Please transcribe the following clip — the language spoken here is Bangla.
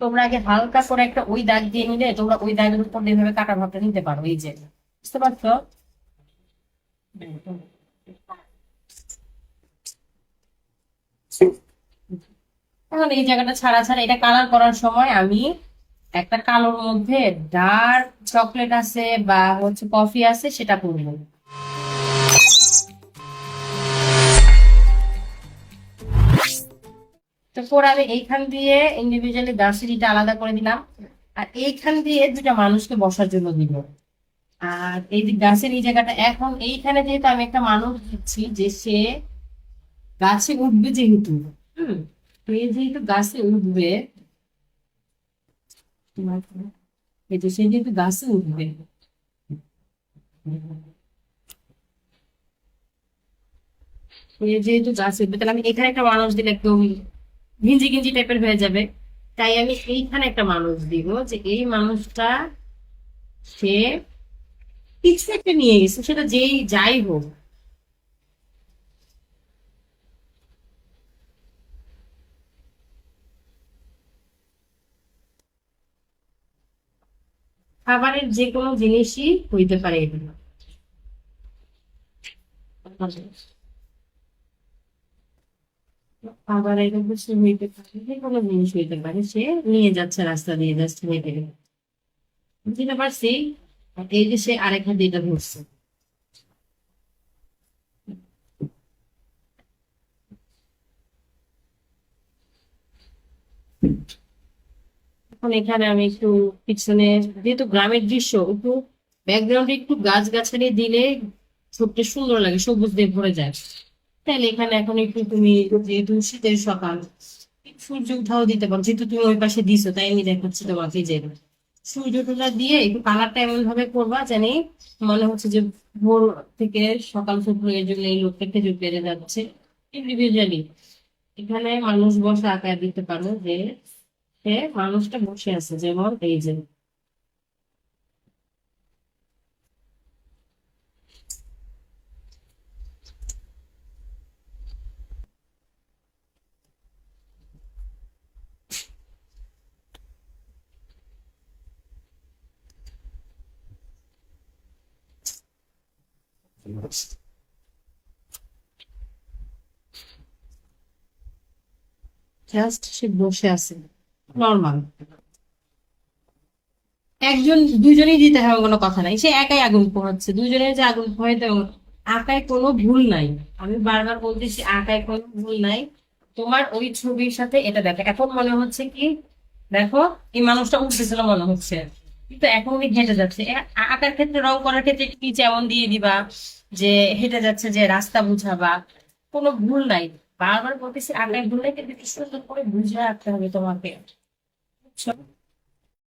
তোমরা আগে হালকা করে একটা ওই দাগ দিয়ে নিলে তোমরা ওই দাগের উপর দিয়ে এভাবে কাটা ভাবটা নিতে পারো, এই যে, বুঝতে পারছো? এখন এই জায়গাটা ছাড়া ছাড়া এটা কালার করার সময় আমি একটা কালোর মধ্যে ডার্ক চকলেট আছে বা হচ্ছে কফি আছে সেটা করবো। তারপর আমি এইখান দিয়ে ইন্ডিভিজুয়ালি দার্সিনিটা আলাদা করে দিলাম, আর এইখান দিয়ে দুটা মানুষকে বসার জন্য দিব। আর এই যে গাছের এই জায়গাটা, এখন এইখানে যেহেতু আমি একটা মানুষ দিচ্ছি যে সে গাছে উঠবে যেহেতু, হম, তো এই যেহেতু গাছে উঠবে, এই যে সে যেহেতু গাছে উঠবে, সে যেহেতু গাছে উঠবে, তাহলে আমি এখানে একটা মানুষ দিলে একদম ঘিঞ্জি ঘিঞ্জি টাইপের হয়ে যাবে। তাই আমি এইখানে একটা মানুষ দিব, যে এই মানুষটা সে কিছু একটা নিয়ে গেছে, সেটা যেই যাই হোক। খাবারের যে কোনো জিনিসই হইতে পারে এগুলো। খাবারের কিছু হইতে পারে, যে কোনো জিনিস হইতে পারে, সে নিয়ে যাচ্ছে, রাস্তা দিয়ে যাচ্ছে হেঁটে হেঁটে। বুঝতে পারছি। আর এই যে সে আরেক হাতে এটা ধরছে। এখন এখানে আমি একটু পিছনে, যেহেতু গ্রামের দৃশ্য, একটু ব্যাকগ্রাউন্ডে একটু গাছ গাছালি দিলে ছবিটা সুন্দর লাগে, সবুজ দিয়ে ভরে যায়। তাহলে এখানে এখন একটু তুমি, যেহেতু শীতের সকাল, সূর্য উঠাও দিতে পারো, যেহেতু তুমি ওই পাশে দিছো, তাই আমি দেখাচ্ছি তোমাকে যে সূর্যটা দিয়ে একটু কালারটা এমন ভাবে করবা জানি মনে হচ্ছে যে ভোর থেকে সকাল শুরু হয়ে গেলে এই লোকটা খেজুর পেরে যাচ্ছে। ইন্ডিভিজুয়ালি এখানে মানুষ বসে আঁকায় দিতে পারো যে সে মানুষটা বসে আছে, যেমন এই যে। জাস্ট সে বসে আছে, নর্মাল। একজন দুজনেই দিতে হবে কোনো কথা নাই, সে একাই আগুন পোহাচ্ছে, দুজনের যে আগুন পোহাইতে হবে, আঁকায় কোনো ভুল নাই। আমি বারবার বলতেছি আঁকায় কোনো ভুল নাই। তোমার ওই ছবির সাথে এটা দেখো, এখন মনে হচ্ছে কি, দেখো এই মানুষটা উঠতেছিল মনে হচ্ছে, কিন্তু এখন উনি হেঁটে যাচ্ছে। আঁকার ক্ষেত্রে, রং করার ক্ষেত্রে কি যেমন দিয়ে দিবা যে হেঁটে যাচ্ছে, যে রাস্তা বুঝাবা, কোনো ভুল নাই। বারবার বলতেছি আঁকায় ভুল নাই, কিন্তু একটু সুন্দর করে বুঝে রাখতে হবে তোমাকে, বুঝছো?